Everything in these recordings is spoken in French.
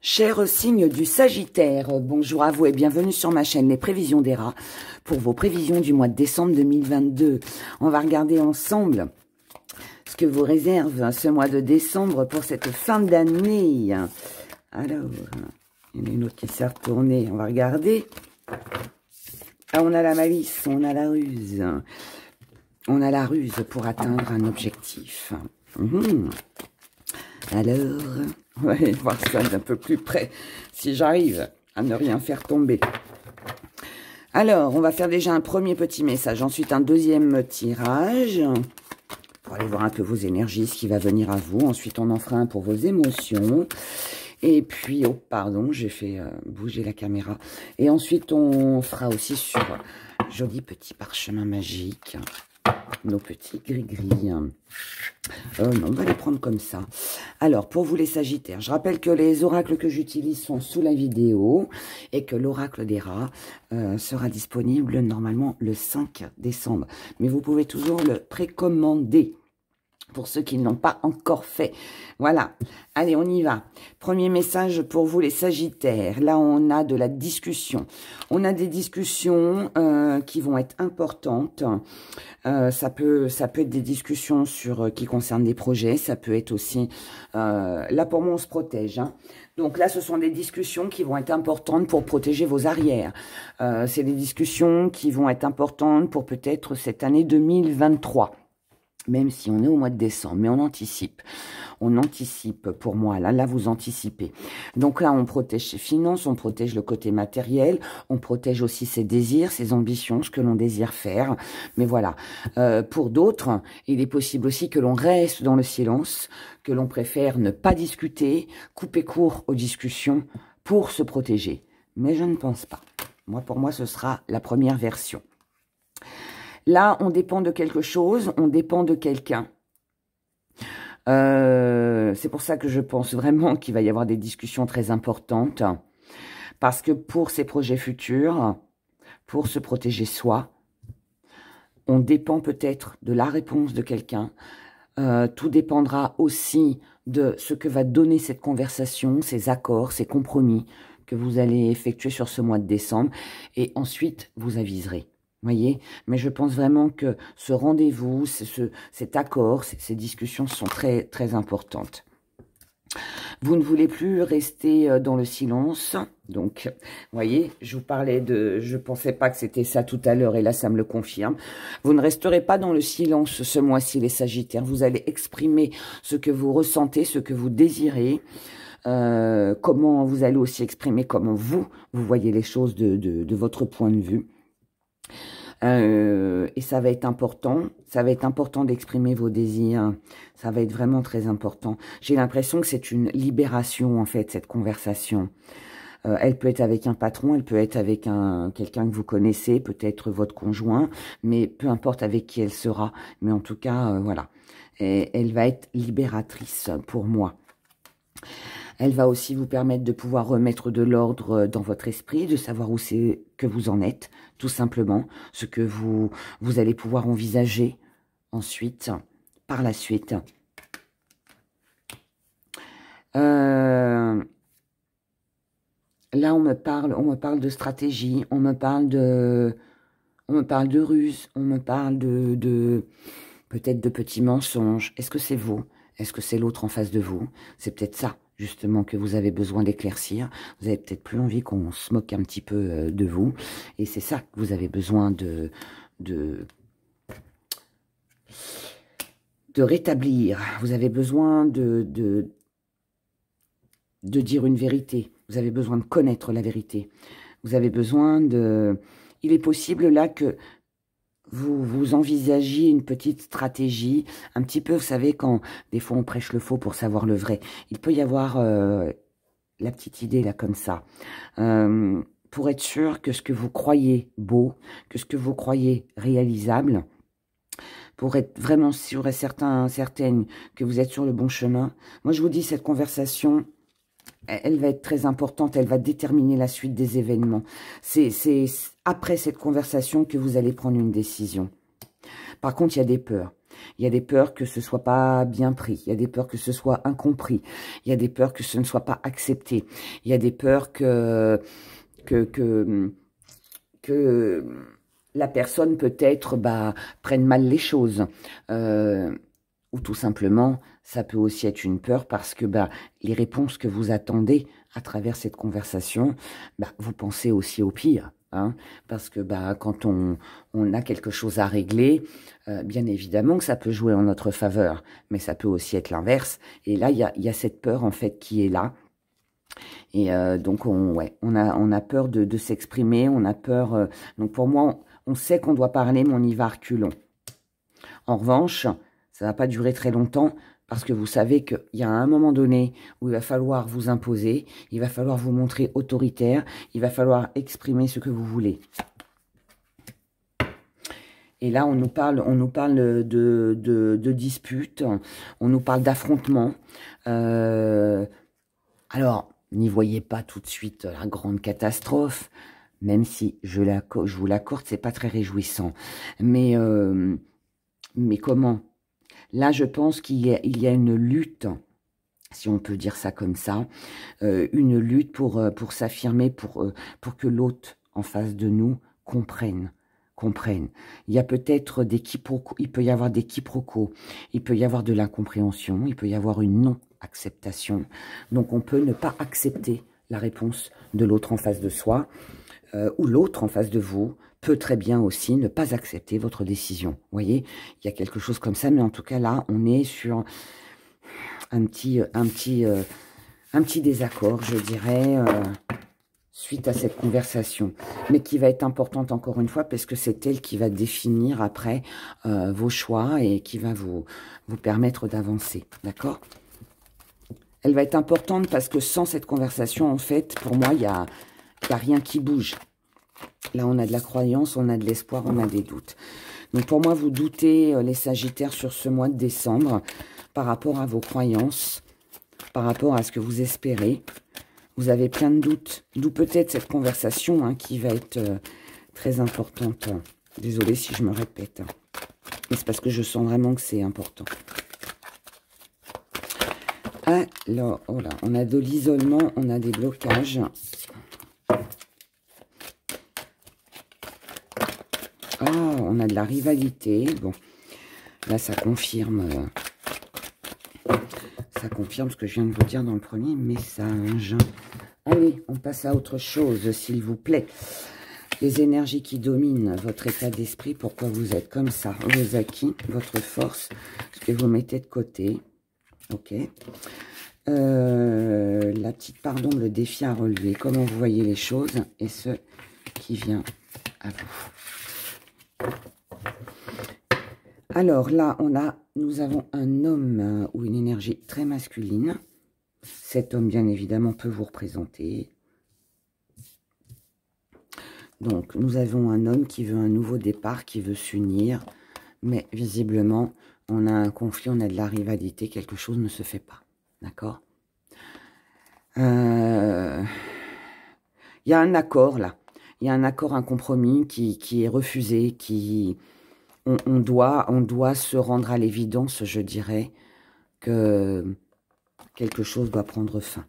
Cher signe du Sagittaire, bonjour à vous et bienvenue sur ma chaîne Les Prévisions des Rats pour vos prévisions du mois de décembre 2022. On va regarder ensemble ce que vous réserve ce mois de décembre pour cette fin d'année. Alors, il y en a une autre qui s'est retournée, on va regarder. Ah, on a la malice, on a la ruse. On a la ruse pour atteindre un objectif. Alors, on va aller voir ça d'un peu plus près, si j'arrive à ne rien faire tomber. Alors, on va faire déjà un premier petit message, ensuite un deuxième tirage, pour aller voir un peu vos énergies, ce qui va venir à vous. Ensuite, on en fera un pour vos émotions. Et puis, oh pardon, j'ai fait bouger la caméra. Et ensuite, on fera aussi sur joli petit parchemin magique. Nos petits gris-gris. Non, on va les prendre comme ça. Alors, pour vous les Sagittaires, je rappelle que les oracles que j'utilise sont sous la vidéo et que l'oracle des rats sera disponible normalement le 5 décembre. Mais vous pouvez toujours le précommander pour ceux qui ne l'ont pas encore fait. Voilà. Allez, on y va. Premier message pour vous les Sagittaires. Là, on a de la discussion. On a des discussions qui vont être importantes. Ça peut être des discussions qui concernent des projets. Ça peut être aussi... là, pour moi, on se protège. Hein. Donc là, ce sont des discussions qui vont être importantes pour protéger vos arrières. C'est des discussions qui vont être importantes pour peut-être cette année 2023. Même si on est au mois de décembre, mais on anticipe. On anticipe pour moi, là vous anticipez. Donc là, on protège ses finances, on protège le côté matériel, on protège aussi ses désirs, ses ambitions, ce que l'on désire faire. Mais voilà, pour d'autres, il est possible aussi que l'on reste dans le silence, que l'on préfère ne pas discuter, couper court aux discussions pour se protéger. Mais je ne pense pas. Pour moi, ce sera la première version. Là, on dépend de quelque chose, on dépend de quelqu'un. C'est pour ça que je pense vraiment qu'il va y avoir des discussions très importantes. Parce que pour ces projets futurs, pour se protéger soi, on dépend peut-être de la réponse de quelqu'un. Tout dépendra aussi de ce que va donner cette conversation, ces accords, ces compromis que vous allez effectuer sur ce mois de décembre. Et ensuite, vous aviserez. Voyez, mais je pense vraiment que ce rendez-vous, cet accord, ces discussions sont très, très importantes. Vous ne voulez plus rester dans le silence. Donc, voyez, je vous parlais je pensais pas que c'était ça tout à l'heure et là, ça me le confirme. Vous ne resterez pas dans le silence ce mois-ci, les Sagittaires. Vous allez exprimer ce que vous ressentez, ce que vous désirez. Comment vous allez aussi exprimer comment vous voyez les choses de votre point de vue. Et ça va être important d'exprimer vos désirs, ça va être vraiment très important. J'ai l'impression que c'est une libération en fait, cette conversation. Elle peut être avec un patron, elle peut être avec quelqu'un que vous connaissez, peut-être votre conjoint, mais peu importe avec qui elle sera, mais en tout cas, voilà. Et elle va être libératrice pour moi. Elle va aussi vous permettre de pouvoir remettre de l'ordre dans votre esprit, de savoir où c'est que vous en êtes, tout simplement. Ce que vous allez pouvoir envisager ensuite, par la suite. Là, on me parle de stratégie, on me parle de ruse, on me parle peut-être de petits mensonges. Est-ce que c'est vous? Est-ce que c'est l'autre en face de vous? C'est peut-être ça, justement, que vous avez besoin d'éclaircir. Vous avez peut-être plus envie qu'on se moque un petit peu de vous. Et c'est ça que vous avez besoin de rétablir. Vous avez besoin de dire une vérité. Vous avez besoin de connaître la vérité. Vous avez besoin de... Il est possible, là, que vous envisagiez une petite stratégie, un petit peu, vous savez, quand des fois on prêche le faux pour savoir le vrai. Il peut y avoir la petite idée, là, comme ça. Pour être sûr que ce que vous croyez beau, que ce que vous croyez réalisable, pour être vraiment sûr et certaine que vous êtes sur le bon chemin. Moi, je vous dis, cette conversation... Elle va être très importante, elle va déterminer la suite des événements. C'est après cette conversation que vous allez prendre une décision. Par contre, il y a des peurs. Il y a des peurs que ce soit pas bien pris. Il y a des peurs que ce soit incompris. Il y a des peurs que ce ne soit pas accepté. Il y a des peurs que la personne peut-être prenne mal les choses. Ou tout simplement, ça peut aussi être une peur parce que les réponses que vous attendez à travers cette conversation, vous pensez aussi au pire. Hein, parce que quand on a quelque chose à régler, bien évidemment que ça peut jouer en notre faveur, mais ça peut aussi être l'inverse. Et là, il y a cette peur en fait qui est là. Et donc on a peur de s'exprimer, on a peur. Donc pour moi, on sait qu'on doit parler, mais on y va à reculons. En revanche, ça va pas durer très longtemps. Parce que vous savez qu'il y a un moment donné où il va falloir vous imposer, il va falloir vous montrer autoritaire, il va falloir exprimer ce que vous voulez. Et là, on nous parle de disputes, on nous parle d'affrontements. Alors, n'y voyez pas tout de suite la grande catastrophe, même si je vous l'accorde, c'est pas très réjouissant. Mais comment ? Là, je pense qu'il y a une lutte, si on peut dire ça comme ça, une lutte pour s'affirmer, pour que l'autre en face de nous comprenne. Il y a peut-être des quiproquos, il peut y avoir des quiproquos, il peut y avoir de l'incompréhension, il peut y avoir une non-acceptation. Donc, on peut ne pas accepter la réponse de l'autre en face de soi, ou l'autre en face de vous, peut très bien aussi ne pas accepter votre décision. Vous voyez, il y a quelque chose comme ça, mais en tout cas, là, on est sur un petit désaccord, je dirais, suite à cette conversation. Mais qui va être importante encore une fois, parce que c'est elle qui va définir après vos choix et qui va vous permettre d'avancer. D'accord ? Elle va être importante parce que sans cette conversation, en fait, pour moi, il n'y a rien qui bouge. Là, on a de la croyance, on a de l'espoir, on a des doutes. Donc, pour moi, vous doutez, les Sagittaires, sur ce mois de décembre, par rapport à vos croyances, par rapport à ce que vous espérez. Vous avez plein de doutes. D'où peut-être cette conversation qui va être très importante. Désolée si je me répète. Mais c'est parce que je sens vraiment que c'est important. Alors, oh là, on a de l'isolement, on a des blocages. On a de la rivalité. Bon, là, ça confirme ce que je viens de vous dire dans le premier message. Allez, on passe à autre chose, s'il vous plaît. Les énergies qui dominent votre état d'esprit, pourquoi vous êtes comme ça, vos acquis, votre force, ce que vous mettez de côté. Ok. La petite le défi à relever. Comment vous voyez les choses et ce qui vient à vous. Alors là, nous avons un homme ou une énergie très masculine. Cet homme, bien évidemment, peut vous représenter. Donc, nous avons un homme qui veut un nouveau départ, qui veut s'unir. Mais visiblement, on a un conflit, on a de la rivalité, quelque chose ne se fait pas. D'accord ? Il y a un accord là. Il y a un accord, un compromis qui est refusé, on doit se rendre à l'évidence, je dirais, que quelque chose doit prendre fin.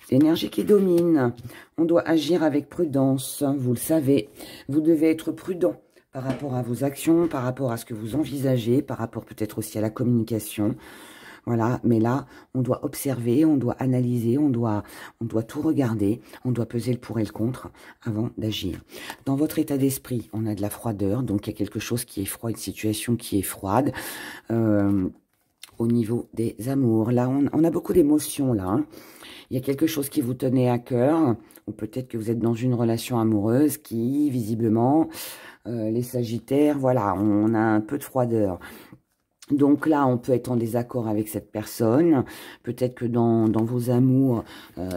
L'énergie qui domine, on doit agir avec prudence, vous le savez. Vous devez être prudent par rapport à vos actions, par rapport à ce que vous envisagez, par rapport peut-être aussi à la communication. Voilà, mais là, on doit observer, on doit analyser, on doit tout regarder, on doit peser le pour et le contre avant d'agir. Dans votre état d'esprit, on a de la froideur, donc il y a quelque chose qui est froid, une situation qui est froide. Au niveau des amours, là, on a beaucoup d'émotions, là. Il y a quelque chose qui vous tenait à cœur, ou peut-être que vous êtes dans une relation amoureuse qui, visiblement, les Sagittaires, voilà, on a un peu de froideur. Donc là, on peut être en désaccord avec cette personne. Peut-être que dans vos amours,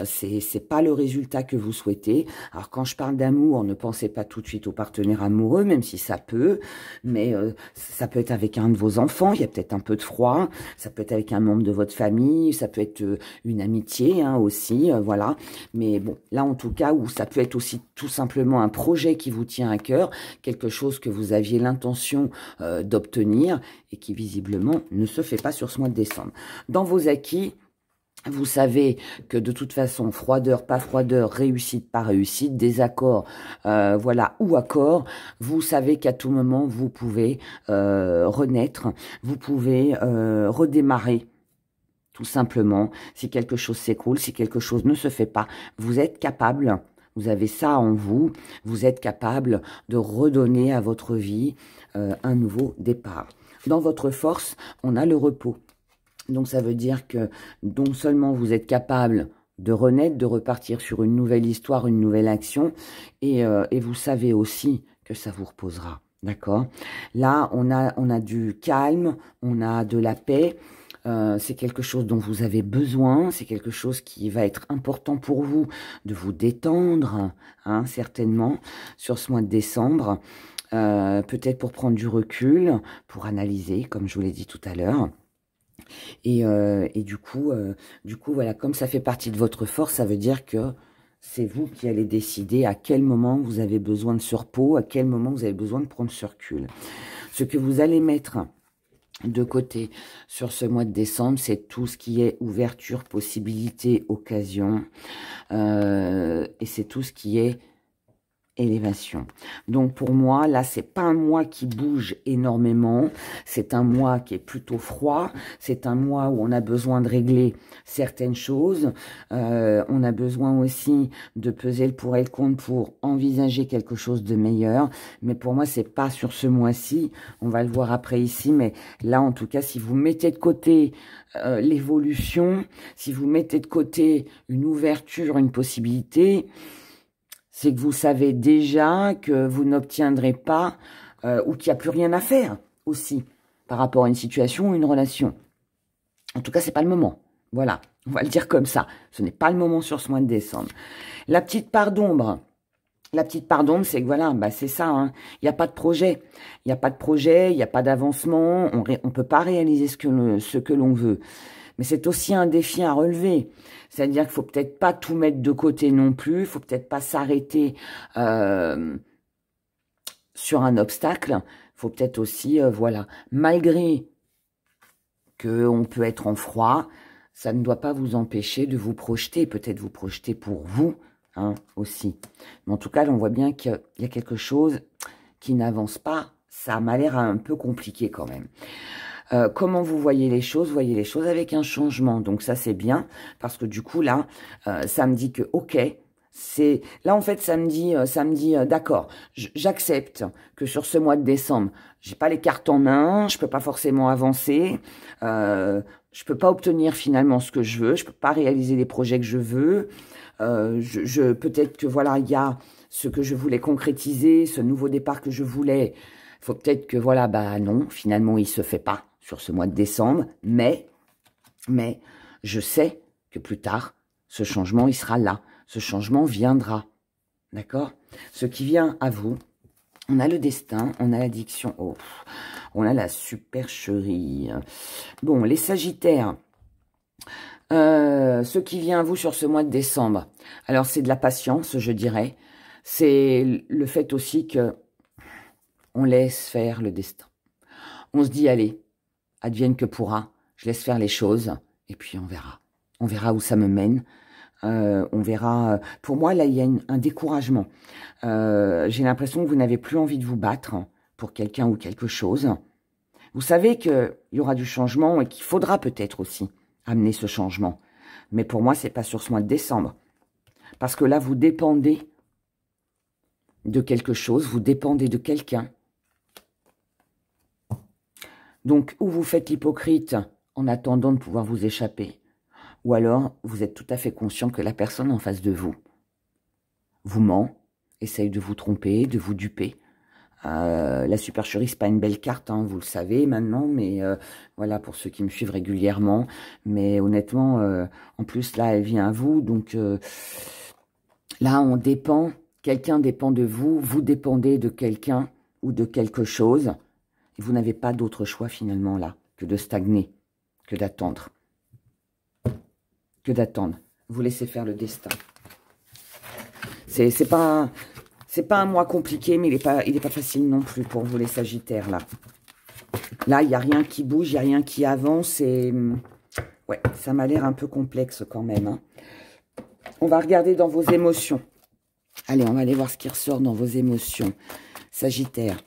c'est pas le résultat que vous souhaitez. Alors quand je parle d'amour, ne pensez pas tout de suite au partenaire amoureux, même si ça peut. Mais ça peut être avec un de vos enfants. Il y a peut-être un peu de froid. Ça peut être avec un membre de votre famille. Ça peut être une amitié hein, aussi. Voilà. Mais bon, là en tout cas, où ça peut être aussi tout simplement un projet qui vous tient à cœur, quelque chose que vous aviez l'intention d'obtenir et qui visiblement ne se fait pas sur ce mois de décembre. Dans vos acquis, vous savez que de toute façon, froideur, pas froideur, réussite, pas réussite, désaccord, voilà, ou accord, vous savez qu'à tout moment, vous pouvez renaître, vous pouvez redémarrer, tout simplement. Si quelque chose s'écroule, si quelque chose ne se fait pas, vous êtes capable, vous avez ça en vous, vous êtes capable de redonner à votre vie un nouveau départ. Dans votre force, on a le repos. Donc, ça veut dire que non seulement vous êtes capable de renaître, de repartir sur une nouvelle histoire, une nouvelle action, et vous savez aussi que ça vous reposera. D'accord? Là, on a du calme, on a de la paix. C'est quelque chose dont vous avez besoin, c'est quelque chose qui va être important pour vous, de vous détendre, hein, certainement, sur ce mois de décembre. Peut-être pour prendre du recul, pour analyser, comme je vous l'ai dit tout à l'heure. Et du coup, voilà, comme ça fait partie de votre force, ça veut dire que c'est vous qui allez décider à quel moment vous avez besoin de ce repos, à quel moment vous avez besoin de prendre ce recul. Ce que vous allez mettre de côté sur ce mois de décembre, c'est tout ce qui est ouverture, possibilité, occasion. Et c'est tout ce qui est élévation. Donc pour moi, là, c'est pas un mois qui bouge énormément. C'est un mois qui est plutôt froid. C'est un mois où on a besoin de régler certaines choses. On a besoin aussi de peser le pour et le contre pour envisager quelque chose de meilleur. Mais pour moi, c'est pas sur ce mois-ci. On va le voir après ici. Mais là, en tout cas, si vous mettez de côté l'évolution, si vous mettez de côté une ouverture, une possibilité, c'est que vous savez déjà que vous n'obtiendrez pas ou qu'il n'y a plus rien à faire aussi par rapport à une situation ou une relation. En tout cas, c'est pas le moment. Voilà, on va le dire comme ça. Ce n'est pas le moment sur ce mois de décembre. La petite part d'ombre. La petite part d'ombre, c'est que voilà, bah c'est ça. Hein. Il n'y a pas de projet. Il n'y a pas de projet, il n'y a pas d'avancement. On ne peut pas réaliser ce que l'on veut. Mais c'est aussi un défi à relever. C'est-à-dire qu'il faut peut-être pas tout mettre de côté non plus. Il faut peut-être pas s'arrêter sur un obstacle. Il faut peut-être aussi, voilà, malgré qu'on peut être en froid, ça ne doit pas vous empêcher de vous projeter. Peut-être vous projeter pour vous hein, aussi. Mais en tout cas, là, on voit bien qu'il y a quelque chose qui n'avance pas. Ça m'a l'air un peu compliqué quand même. Comment vous voyez les choses? Vous voyez les choses avec un changement. Donc ça, c'est bien. Parce que du coup, là, ça me dit que, ok, c'est... Là, en fait, ça me dit d'accord, j'accepte que sur ce mois de décembre, j'ai pas les cartes en main, je peux pas forcément avancer, je peux pas obtenir finalement ce que je veux, je peux pas réaliser les projets que je veux. Peut-être que, voilà, il y a ce que je voulais concrétiser, ce nouveau départ que je voulais. Il faut peut-être que, voilà, bah non, finalement, il se fait pas sur ce mois de décembre, mais je sais que plus tard, ce changement, il sera là. Ce changement viendra, d'accord? Ce qui vient à vous, on a le destin, on a l'addiction, oh, on a la supercherie. Bon, les Sagittaires, ce qui vient à vous sur ce mois de décembre, alors c'est de la patience, je dirais. C'est le fait aussi que on laisse faire le destin. On se dit, allez, advienne que pourra, je laisse faire les choses, et puis on verra. On verra où ça me mène. On verra. Pour moi, là, il y a un découragement. J'ai l'impression que vous n'avez plus envie de vous battre pour quelqu'un ou quelque chose. Vous savez qu'il y aura du changement et qu'il faudra peut-être aussi amener ce changement. Mais pour moi, c'est pas sur ce mois de décembre. Parce que là, vous dépendez de quelque chose, vous dépendez de quelqu'un. Donc, ou vous faites l'hypocrite en attendant de pouvoir vous échapper, ou alors vous êtes tout à fait conscient que la personne en face de vous vous ment, essaye de vous tromper, de vous duper, La supercherie, c'est pas une belle carte, hein, vous le savez maintenant, mais voilà, pour ceux qui me suivent régulièrement. Mais honnêtement, en plus, là, elle vient à vous, donc là, on dépend, quelqu'un dépend de vous, vous dépendez de quelqu'un ou de quelque chose. Et vous n'avez pas d'autre choix, finalement, là, que de stagner, que d'attendre. Que d'attendre. Vous laissez faire le destin. C'est pas un mois compliqué, mais il est pas facile non plus pour vous les Sagittaires, là. Là, il n'y a rien qui bouge, il n'y a rien qui avance. Et ouais, ça m'a l'air un peu complexe quand même. Hein. On va regarder dans vos émotions. Allez, on va aller voir ce qui ressort dans vos émotions. Sagittaire.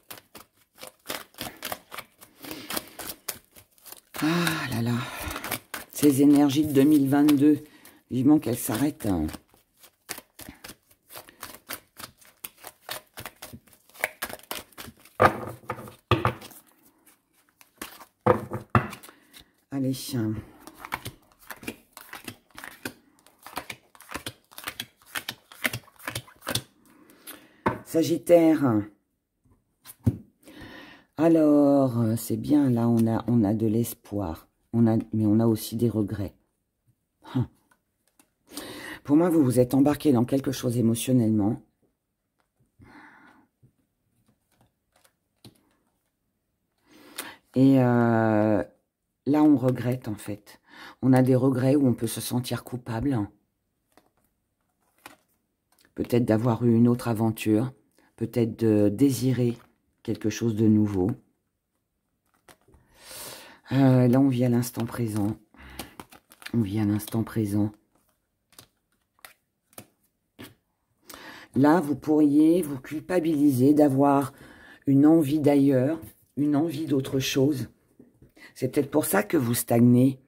Ah là là. Ces énergies de 2022. Vivement qu'elles s'arrêtent. Hein. Allez. Sagittaire. Alors, c'est bien, là, on a de l'espoir. Mais on a aussi des regrets. Pour moi, vous vous êtes embarqué dans quelque chose émotionnellement. Et là, on regrette, en fait. On a des regrets où on peut se sentir coupable. Peut-être d'avoir eu une autre aventure. Peut-être de désirer quelque chose de nouveau. Là, on vit à l'instant présent. On vit à l'instant présent. Là, vous pourriez vous culpabiliser d'avoir une envie d'ailleurs, une envie d'autre chose. C'est peut-être pour ça que vous stagnez.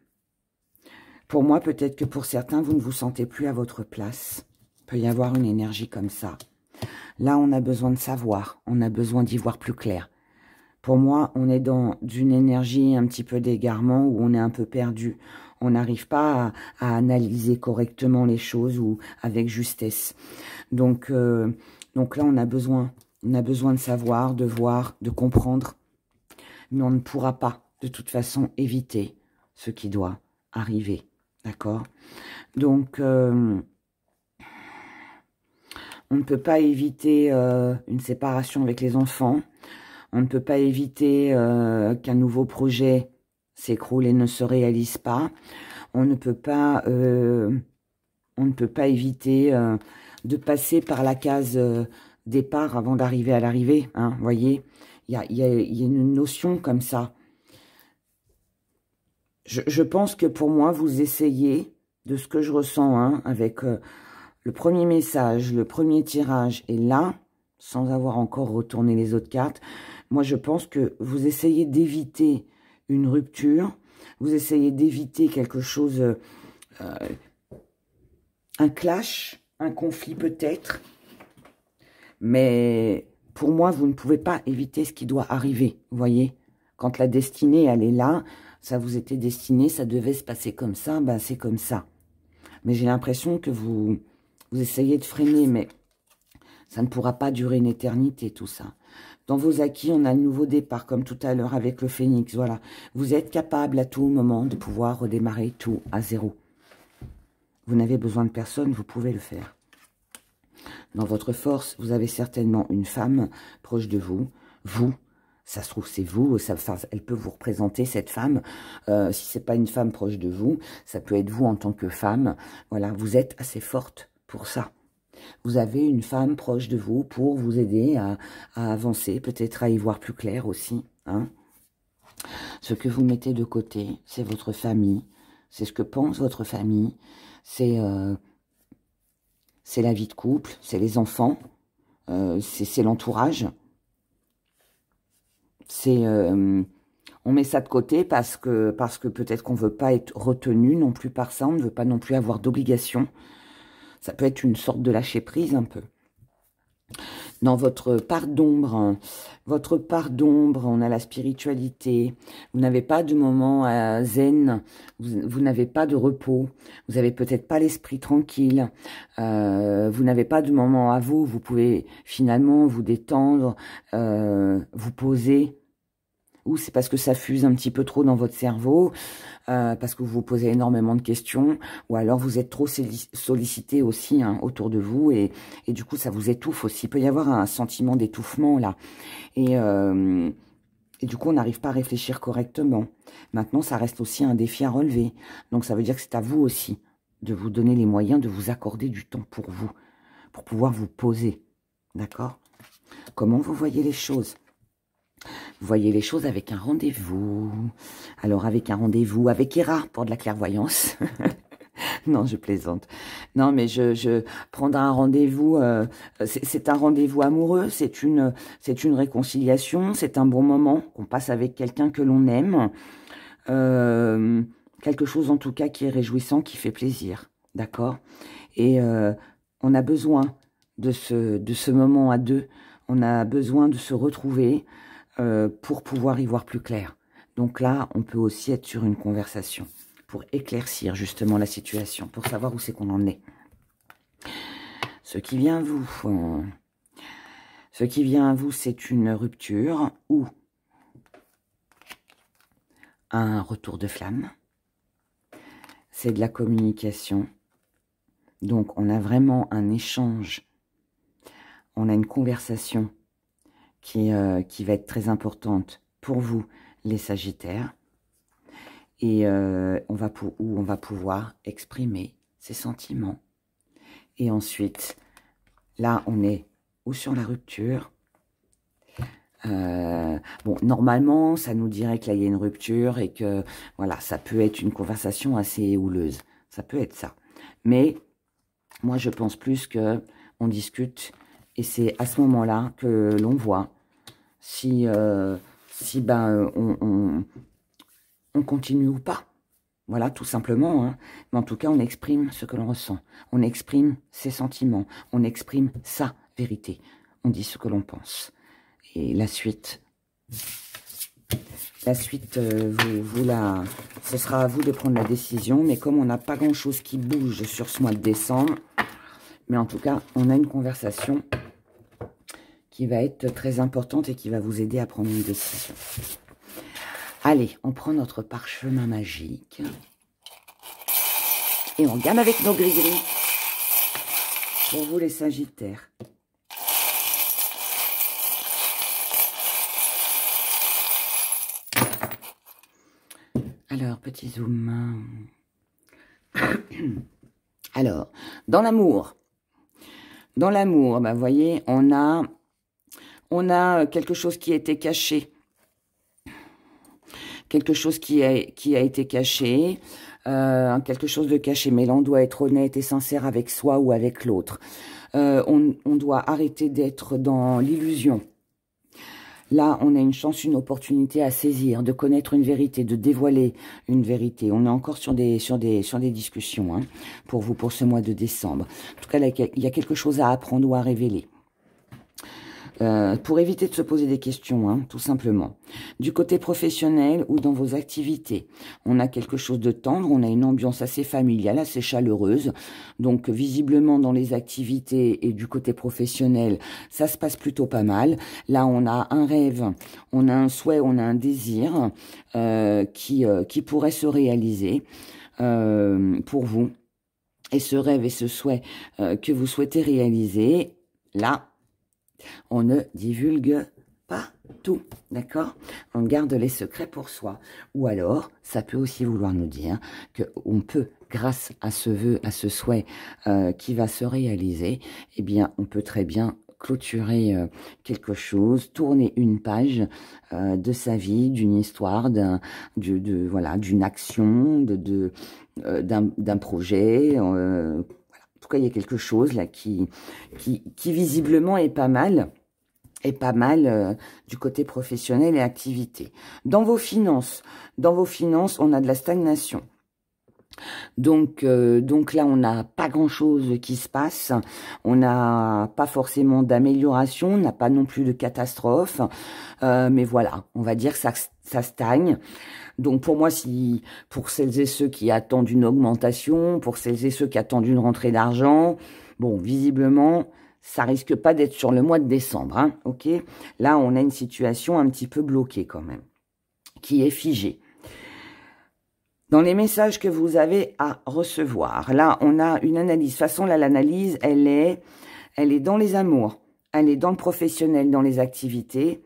Pour moi, peut-être que pour certains, vous ne vous sentez plus à votre place. Il peut y avoir une énergie comme ça. Là, on a besoin de savoir. On a besoin d'y voir plus clair. Pour moi, on est dans une énergie un petit peu d'égarement où on est un peu perdu. On n'arrive pas à analyser correctement les choses ou avec justesse. Donc là, on a besoin de savoir, de voir, de comprendre. Mais on ne pourra pas, de toute façon, éviter ce qui doit arriver. D'accord? Donc, on ne peut pas éviter une séparation avec les enfants. On ne peut pas éviter qu'un nouveau projet s'écroule et ne se réalise pas. On ne peut pas éviter de passer par la case départ avant d'arriver à l'arrivée. Hein, voyez, il y a une notion comme ça. Je pense que pour moi, vous essayez, de ce que je ressens, hein, avec le premier message, le premier tirage, et là, sans avoir encore retourné les autres cartes, moi, je pense que vous essayez d'éviter une rupture, vous essayez d'éviter quelque chose, un clash, un conflit peut-être, mais pour moi, vous ne pouvez pas éviter ce qui doit arriver, vous voyez. Quand la destinée, elle est là, ça vous était destiné, ça devait se passer comme ça, ben c'est comme ça. Mais j'ai l'impression que vous essayez de freiner, mais ça ne pourra pas durer une éternité, tout ça. Dans vos acquis, on a le nouveau départ, comme tout à l'heure avec le phénix, voilà. Vous êtes capable à tout moment de pouvoir redémarrer tout à zéro. Vous n'avez besoin de personne, vous pouvez le faire. Dans votre force, vous avez certainement une femme proche de vous. Vous, ça se trouve, c'est vous. Elle peut vous représenter, cette femme. Si ce n'est pas une femme proche de vous, ça peut être vous en tant que femme. Voilà, vous êtes assez forte pour ça. Vous avez une femme proche de vous pour vous aider à avancer, peut-être à y voir plus clair aussi. Hein. Ce que vous mettez de côté, c'est votre famille. C'est ce que pense votre famille. C'est la vie de couple, c'est les enfants, c'est l'entourage. On met ça de côté parce que peut-être qu'on ne veut pas être retenu non plus par ça, on ne veut pas non plus avoir d'obligation. Ça peut être une sorte de lâcher prise un peu. dans votre part d'ombre, hein. Votre part d'ombre, on a la spiritualité. Vous n'avez pas de moment zen, vous n'avez pas de repos, vous n'avez peut-être pas l'esprit tranquille, vous n'avez pas de moment à vous, vous pouvez finalement vous détendre, vous poser. Ou c'est parce que ça fuse un petit peu trop dans votre cerveau, parce que vous vous posez énormément de questions, ou alors vous êtes trop sollicité aussi, hein, autour de vous, et du coup ça vous étouffe aussi. Il peut y avoir un sentiment d'étouffement là, et du coup on n'arrive pas à réfléchir correctement. Maintenant ça reste aussi un défi à relever, donc ça veut dire que c'est à vous aussi de vous donner les moyens de vous accorder du temps pour vous, pour pouvoir vous poser, d'accord? Comment vous voyez les choses? Vous voyez les choses avec un rendez-vous. Alors, avec un rendez-vous, avec Héra pour de la clairvoyance. Non, je plaisante. Non, mais je prendre un rendez-vous, c'est un rendez-vous amoureux, c'est une réconciliation, c'est un bon moment qu'on passe avec quelqu'un que l'on aime. Quelque chose, en tout cas, qui est réjouissant, qui fait plaisir. D'accord? Et on a besoin de ce moment à deux. On a besoin de se retrouver, pour pouvoir y voir plus clair. Donc là, on peut aussi être sur une conversation pour éclaircir justement la situation, pour savoir où c'est qu'on en est. Ce qui vient à vous, c'est une rupture ou un retour de flamme. C'est de la communication. Donc, on a vraiment un échange. On a une conversation qui va être très importante pour vous, les Sagittaires, et on va pouvoir exprimer ses sentiments. Et ensuite, là, on est ou sur la rupture. Bon, normalement, ça nous dirait qu'il y a une rupture et que, voilà, ça peut être une conversation assez houleuse. Ça peut être ça. Mais moi, je pense plus que on discute. Et c'est à ce moment-là que l'on voit si on continue ou pas. Voilà, tout simplement. Hein. Mais en tout cas, on exprime ce que l'on ressent. On exprime ses sentiments. On exprime sa vérité. On dit ce que l'on pense. Et la suite, ce sera à vous de prendre la décision. Mais comme on n'a pas grand-chose qui bouge sur ce mois de décembre, mais en tout cas, on a une conversation qui va être très importante et qui va vous aider à prendre une décision. Allez, on prend notre parchemin magique. Et on regarde avec nos gris-gris. Pour vous, les Sagittaires. Alors, petit zoom. Alors, dans l'amour. Dans l'amour, bah, vous voyez, on a quelque chose qui a été caché. Quelque chose qui a été caché. Quelque chose de caché. Mais là, on doit être honnête et sincère avec soi ou avec l'autre. On doit arrêter d'être dans l'illusion. Là, on a une chance, une opportunité à saisir, de connaître une vérité, de dévoiler une vérité. On est encore sur des discussions, hein, pour vous, pour ce mois de décembre. En tout cas, là, il y a quelque chose à apprendre ou à révéler. Pour éviter de se poser des questions, hein, tout simplement. Du côté professionnel ou dans vos activités, on a quelque chose de tendre, on a une ambiance assez familiale, assez chaleureuse. Donc, visiblement, dans les activités et du côté professionnel, ça se passe plutôt pas mal. Là, on a un rêve, on a un souhait, on a un désir qui pourrait se réaliser pour vous. Et ce rêve et ce souhait que vous souhaitez réaliser, là, on ne divulgue pas tout, d'accord? On garde les secrets pour soi. Ou alors, ça peut aussi vouloir nous dire qu'on peut, grâce à ce vœu, à ce souhait qui va se réaliser, eh bien, on peut très bien clôturer quelque chose, tourner une page de sa vie, d'une histoire, d'une action, d'un projet, en tout cas, il y a quelque chose là qui visiblement est pas mal du côté professionnel et activité. Dans vos finances, on a de la stagnation. Donc là, on n'a pas grand-chose qui se passe. On n'a pas forcément d'amélioration, on n'a pas non plus de catastrophe. Mais voilà, on va dire que ça stagne. Donc pour moi, pour celles et ceux qui attendent une augmentation, pour celles et ceux qui attendent une rentrée d'argent, bon, visiblement, ça risque pas d'être sur le mois de décembre, hein, ok? Là, on a une situation un petit peu bloquée quand même, qui est figée. Dans les messages que vous avez à recevoir, là, on a une analyse. De toute façon, là, l'analyse, elle est dans les amours, elle est dans le professionnel, dans les activités,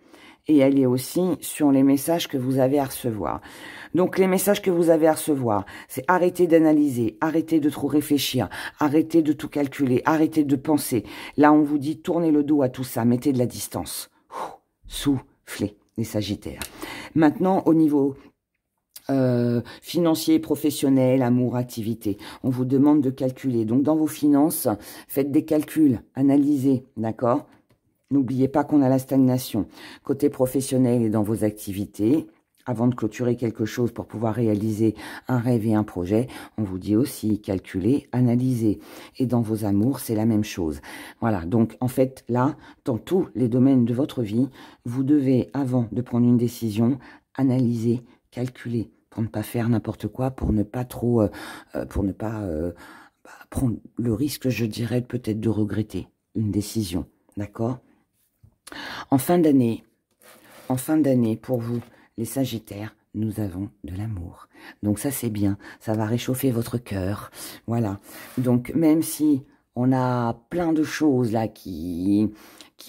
et elle est aussi sur les messages que vous avez à recevoir. Donc, les messages que vous avez à recevoir, c'est arrêter d'analyser, arrêter de trop réfléchir, arrêter de tout calculer, arrêter de penser. Là, on vous dit, tournez le dos à tout ça, mettez de la distance. Soufflez, les Sagittaires. Maintenant, au niveau financier, professionnel, amour, activité. On vous demande de calculer. Donc, dans vos finances, faites des calculs, analysez, d'accord? N'oubliez pas qu'on a la stagnation. Côté professionnel et dans vos activités, avant de clôturer quelque chose pour pouvoir réaliser un rêve et un projet, on vous dit aussi calculer, analyser. Et dans vos amours, c'est la même chose. Voilà, donc en fait, là, dans tous les domaines de votre vie, vous devez, avant de prendre une décision, analyser, calculer, pour ne pas faire n'importe quoi, pour ne pas trop, prendre le risque, je dirais, peut-être de regretter une décision, d'accord? En fin d'année, pour vous, les Sagittaires, nous avons de l'amour. Donc ça, c'est bien, ça va réchauffer votre cœur, voilà. Donc même si on a plein de choses là qui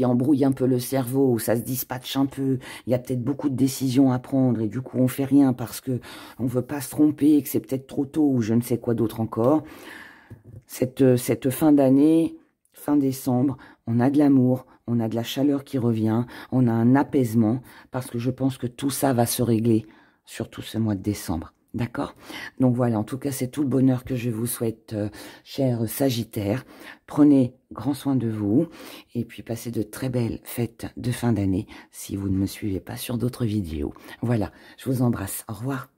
embrouillent un peu le cerveau, où ça se dispatche un peu, il y a peut-être beaucoup de décisions à prendre et du coup on fait rien parce que on veut pas se tromper, que c'est peut-être trop tôt ou je ne sais quoi d'autre encore. Cette fin d'année, fin décembre, on a de l'amour, on a de la chaleur qui revient, on a un apaisement parce que je pense que tout ça va se régler, surtout ce mois de décembre. D'accord? Donc voilà, en tout cas, c'est tout le bonheur que je vous souhaite, chers Sagittaires. Prenez grand soin de vous et puis passez de très belles fêtes de fin d'année si vous ne me suivez pas sur d'autres vidéos. Voilà, je vous embrasse. Au revoir.